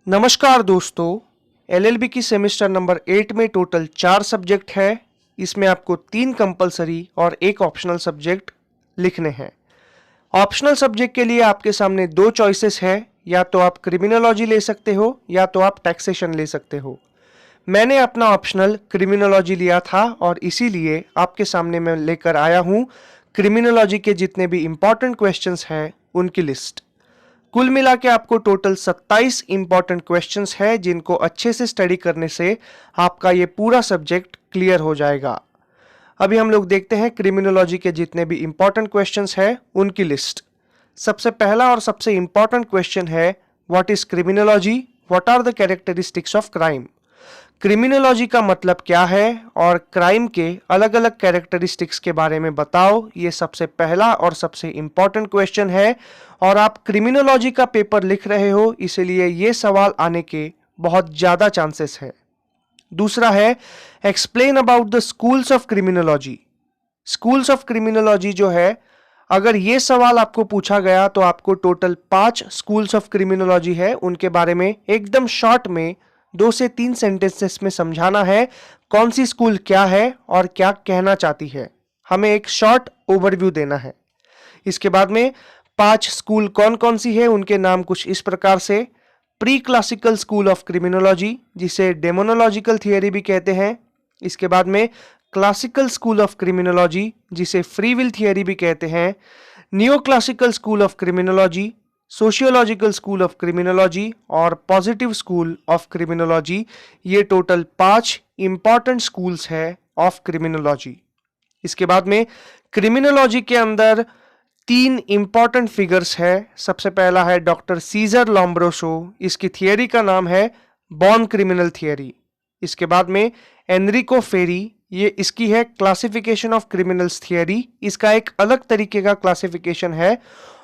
नमस्कार दोस्तों, एलएलबी की सेमेस्टर नंबर 8 में टोटल 4 सब्जेक्ट है। इसमें आपको 3 कंपलसरी और 1 ऑप्शनल सब्जेक्ट लिखने हैं। ऑप्शनल सब्जेक्ट के लिए आपके सामने 2 चॉइसेस है, या तो आप क्रिमिनोलॉजी ले सकते हो या तो आप टैक्सेशन ले सकते हो। मैंने अपना ऑप्शनल क्रिमिनोलॉजी लिया था और इसीलिए आपके सामने मैं लेकर आया हूँ क्रिमिनोलॉजी के जितने भी इंपॉर्टेंट क्वेश्चंस हैं उनकी लिस्ट। कुल मिला के आपको टोटल 27 इंपॉर्टेंट क्वेश्चंस है, जिनको अच्छे से स्टडी करने से आपका ये पूरा सब्जेक्ट क्लियर हो जाएगा। अभी हम लोग देखते हैं क्रिमिनोलॉजी के जितने भी इंपॉर्टेंट क्वेश्चंस है उनकी लिस्ट। सबसे पहला और सबसे इंपॉर्टेंट क्वेश्चन है, what is criminology, what are the characteristics of crime. Criminology का मतलब क्या है और क्राइम के अलग अलग कैरेक्टरिस्टिक्स के बारे में बताओ। ये सबसे पहला और सबसे इंपॉर्टेंट क्वेश्चन है और आप क्रिमिनोलॉजी का पेपर लिख रहे हो, इसलिए ये सवाल आने के बहुत ज़्यादा चांसेस है। दूसरा है, explain about the schools of criminology. Schools of criminology जो है, अगर ये सवाल आपको पूछा गया तो आपको टोटल 5 स्कूल्स ऑफ क्रिमिनोलॉजी है, उनके बारे में एकदम शॉर्ट में 2 से 3 सेंटेंसेस में समझाना है कौन सी स्कूल क्या है और क्या कहना चाहती है। हमें एक शॉर्ट ओवरव्यू देना है। इसके बाद में 5 स्कूल कौन कौन सी है, उनके नाम कुछ इस प्रकार से। Pre classical school of criminology, जिसे डेमोनोलॉजिकल थियरी भी कहते हैं। इसके बाद में क्लासिकल स्कूल ऑफ क्रिमिनोलॉजी, जिसे फ्री विल थियरी भी कहते हैं। Neo classical school of criminology, sociological school of criminology और पॉजिटिव स्कूल ऑफ क्रिमिनोलॉजी। ये टोटल 5 इंपॉर्टेंट स्कूल्स है ऑफ क्रिमिनोलॉजी। इसके बाद में क्रिमिनोलॉजी के अंदर 3 इंपॉर्टेंट फिगर्स है। सबसे पहला है डॉक्टर सीजर लोम्ब्रोसो, इसकी थियरी का नाम है बॉर्न क्रिमिनल थियरी। इसके बाद में एनरिको फेरी, ये इसकी है क्लासिफिकेशन ऑफ क्रिमिनल्स थियरी, इसका एक अलग तरीके का क्लासिफिकेशन है।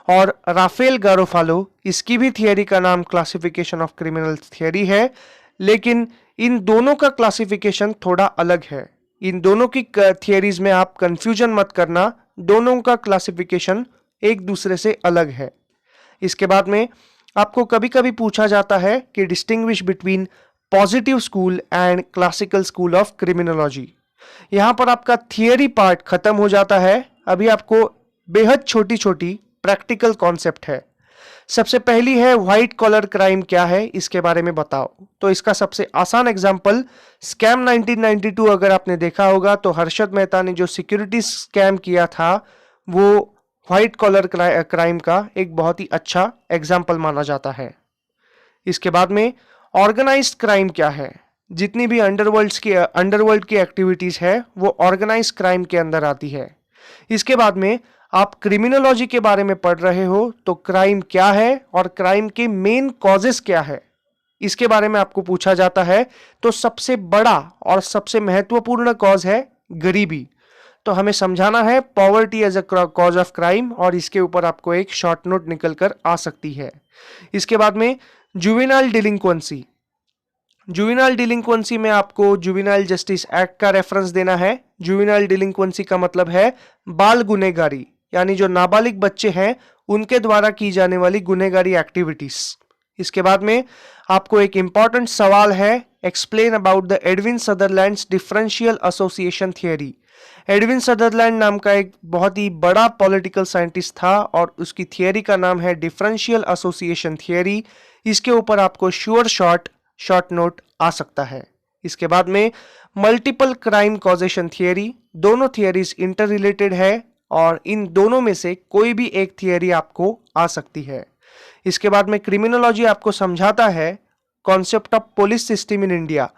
और राफेल गारोफालो, इसकी भी थियरी का नाम क्लासिफिकेशन ऑफ क्रिमिनल्स थियरी है, लेकिन इन दोनों का क्लासिफिकेशन थोड़ा अलग है। इन दोनों की थियरीज में आप कंफ्यूजन मत करना, दोनों का क्लासिफिकेशन एक दूसरे से अलग है। इसके बाद में आपको कभी कभी पूछा जाता है कि distinguish between positive school and classical school of criminology. यहां पर आपका थियरी पार्ट खत्म हो जाता है। अभी आपको बेहद छोटी छोटी प्रैक्टिकल कॉन्सेप्ट है। सबसे पहली है व्हाइट कॉलर क्राइम क्या है, इसके बारे में बताओ। तो इसका सबसे आसान एग्जांपल स्कैम 1992 अगर आपने देखा होगा तो हर्षद मेहता ने जो सिक्योरिटी स्कैम किया था वो व्हाइट कॉलर क्राइम का एक बहुत ही अच्छा एग्जांपल माना जाता है। इसके बाद में ऑर्गेनाइज्ड क्राइम क्या है। जितनी भी अंडरवर्ल्ड की एक्टिविटीज है वो ऑर्गेनाइज्ड क्राइम के अंदर आती है। इसके बाद में आप क्रिमिनोलॉजी के बारे में पढ़ रहे हो तो क्राइम क्या है और क्राइम के मेन कॉजेस क्या है, इसके बारे में आपको पूछा जाता है। तो सबसे बड़ा और सबसे महत्वपूर्ण कॉज है गरीबी। तो हमें समझाना है poverty as a cause of crime, और इसके ऊपर आपको एक शॉर्ट नोट निकल कर आ सकती है। इसके बाद में जुवेनाइल डिलिंक्वेंसी। जुवेनाइल डिलिंक्वेंसी में आपको जुवेनाइल जस्टिस एक्ट का रेफरेंस देना है। जुवेनाइल डिलिंक्वेंसी का मतलब है बाल गुनहगारी, यानी जो नाबालिग बच्चे हैं उनके द्वारा की जाने वाली गुनहगारी एक्टिविटीज। इसके बाद में आपको एक इंपॉर्टेंट सवाल है, explain about the Edwin Sutherland's differential association theory. Edwin Sutherland नाम का एक बहुत ही बड़ा पॉलिटिकल साइंटिस्ट था और उसकी थियरी का नाम है डिफरेंशियल एसोसिएशन थियरी। इसके ऊपर आपको श्योर शॉर्ट नोट आ सकता है। इसके बाद में मल्टीपल क्राइम कॉजेशन थियरी। दोनों थियरीज इंटर रिलेटेड है और इन दोनों में से कोई भी एक थियरी आपको आ सकती है। इसके बाद में क्रिमिनोलॉजी आपको समझाता है concept of police system in India,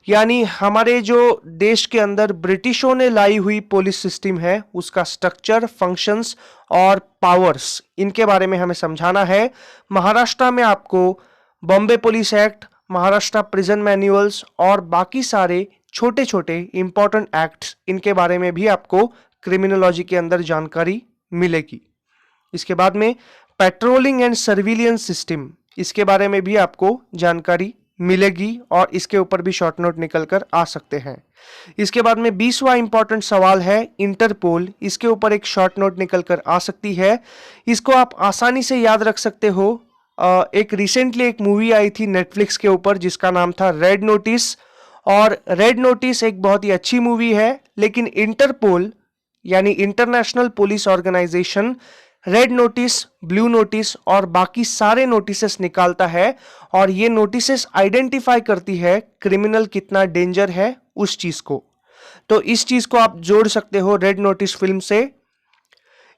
यानी हमारे जो देश के अंदर ब्रिटिशों ने लाई हुई पुलिस सिस्टम है उसका स्ट्रक्चर, फंक्शंस और पावर्स, इनके बारे में हमें समझाना है। महाराष्ट्र में आपको Bombay police act, Maharashtra prison manuals और बाकी सारे छोटे छोटे इंपॉर्टेंट एक्ट्स, इनके बारे में भी आपको क्रिमिनोलॉजी के अंदर जानकारी मिलेगी। इसके बाद में पेट्रोलिंग एंड सर्विलियंस सिस्टम, इसके बारे में भी आपको जानकारी मिलेगी और इसके ऊपर भी शॉर्ट नोट निकल कर आ सकते हैं। इसके बाद में 20वां इंपॉर्टेंट सवाल है इंटरपोल। इसके ऊपर एक शॉर्ट नोट निकल कर आ सकती है। इसको आप आसानी से याद रख सकते हो। एक रिसेंटली एक मूवी आई थी नेटफ्लिक्स के ऊपर जिसका नाम था रेड नोटिस। और रेड नोटिस एक बहुत ही अच्छी मूवी है, लेकिन इंटरपोल यानी international police organization red notice, blue notice और बाकी सारे नोटिसेस निकालता है, और ये नोटिसेस आइडेंटिफाई करती है क्रिमिनल कितना डेंजर है उस चीज को। तो इस चीज को आप जोड़ सकते हो रेड नोटिस फिल्म से।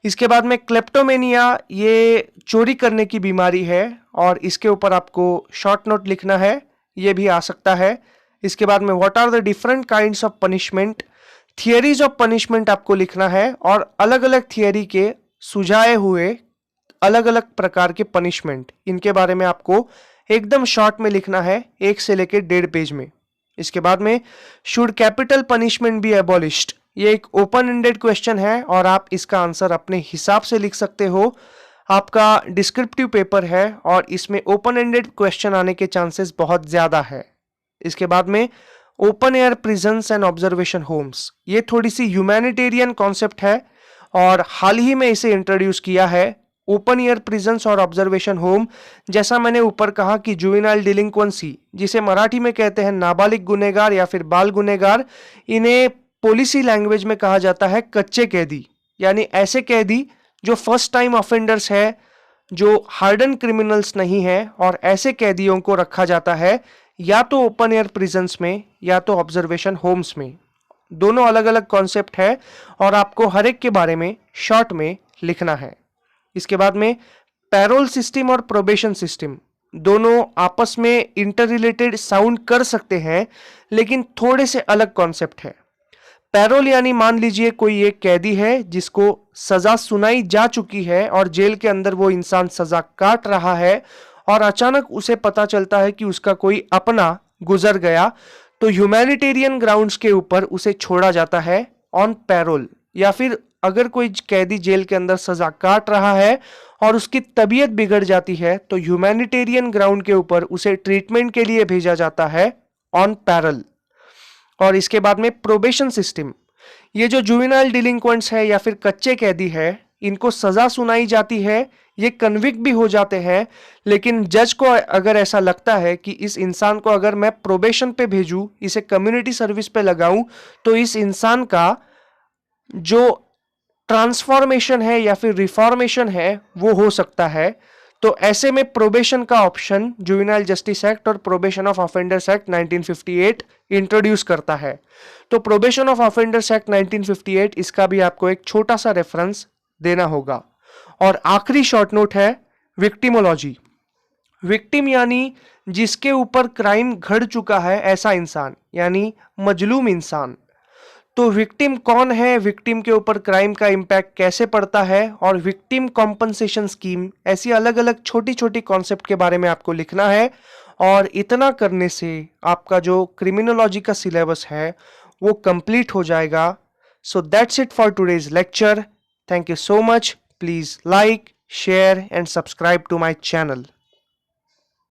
इसके बाद में क्लेप्टोमेनिया, ये चोरी करने की बीमारी है और इसके ऊपर आपको शॉर्ट नोट लिखना है, ये भी आ सकता है। इसके बाद में what are the different kinds of punishment, theories of punishment आपको लिखना है, और अलग अलग थियरी के सुझाए हुए अलग अलग प्रकार के पनिशमेंट, इनके बारे में आपको एकदम शॉर्ट में लिखना है, 1 से लेकर 1.5 पेज में। इसके बाद में should capital punishment be abolished, ये एक ओपन एंडेड क्वेश्चन है और आप इसका आंसर अपने हिसाब से लिख सकते हो। आपका डिस्क्रिप्टिव पेपर है और इसमें ओपन एंडेड क्वेश्चन आने के चांसेस बहुत ज्यादा है। इसके बाद में open air prisons and observation homes, ये थोड़ी सी ह्यूमैनिटेरियन कॉन्सेप्ट है और हाल ही में इसे इंट्रोड्यूस किया है। ओपन एयर प्रिजन्स और ऑब्जर्वेशन होम, जैसा मैंने ऊपर कहा कि जुवेनाइल डिलिंक्वेंसी, जिसे मराठी में कहते हैं नाबालिग गुनेगार या फिर बाल गुनेगार, इन्हें पॉलिसी लैंग्वेज में कहा जाता है कच्चे कैदी, यानी ऐसे कैदी जो फर्स्ट टाइम ऑफेंडर्स है, जो हार्डन क्रिमिनल्स नहीं है, और ऐसे कैदियों को रखा जाता है या तो ओपन एयर प्रिजन्स में या तो ऑब्जर्वेशन होम्स में। दोनों अलग अलग कॉन्सेप्ट है और आपको हर एक के बारे में शॉर्ट में लिखना है। इसके बाद में पैरोल सिस्टम और प्रोबेशन सिस्टम, दोनों आपस में इंटर रिलेटेड साउंड कर सकते हैं लेकिन थोड़े से अलग कॉन्सेप्ट है। पैरोल यानी मान लीजिए कोई एक कैदी है जिसको सजा सुनाई जा चुकी है और जेल के अंदर वो इंसान सजा काट रहा है और अचानक उसे पता चलता है कि उसका कोई अपना गुजर गया, तो ह्यूमैनिटेरियन ग्राउंड्स के ऊपर उसे छोड़ा जाता है ऑन पैरोल। या फिर अगर कोई कैदी जेल के अंदर सजा काट रहा है और उसकी तबीयत बिगड़ जाती है तो ह्यूमैनिटेरियन ग्राउंड के ऊपर उसे ट्रीटमेंट के लिए भेजा जाता है ऑन पैरोल। और इसके बाद में प्रोबेशन सिस्टम, ये जो जुवेनाइल डिलिंक्वेंट्स है या फिर कच्चे कैदी है, इनको सजा सुनाई जाती है, ये कन्विक्ट भी हो जाते हैं, लेकिन जज को अगर ऐसा लगता है कि इस इंसान को अगर मैं प्रोबेशन पे भेजूं, इसे कम्युनिटी सर्विस पे लगाऊं, तो इस इंसान का जो ट्रांसफॉर्मेशन है या फिर रिफॉर्मेशन है वो हो सकता है। तो ऐसे में प्रोबेशन का ऑप्शन जुवेनाइल जस्टिस एक्ट और probation of offenders act 1958 introduce करता है। तो प्रोबेशन ऑफ ऑफेंडर्स एक्ट 1958, इसका भी आपको एक छोटा सा रेफरेंस देना होगा। और आखिरी शॉर्ट नोट है विक्टिमोलॉजी। विक्टिम यानी जिसके ऊपर क्राइम घट चुका है ऐसा इंसान, यानी मजलूम इंसान। तो विक्टिम कौन है, विक्टिम के ऊपर क्राइम का इंपैक्ट कैसे पड़ता है, और विक्टिम कॉम्पनसेशन स्कीम, ऐसी अलग अलग छोटी छोटी कॉन्सेप्ट के बारे में आपको लिखना है। और इतना करने से आपका जो क्रिमिनोलॉजी का सिलेबस है वो कंप्लीट हो जाएगा। So that's it for today's lecture. Thank you so much. Please like, share and subscribe to my channel.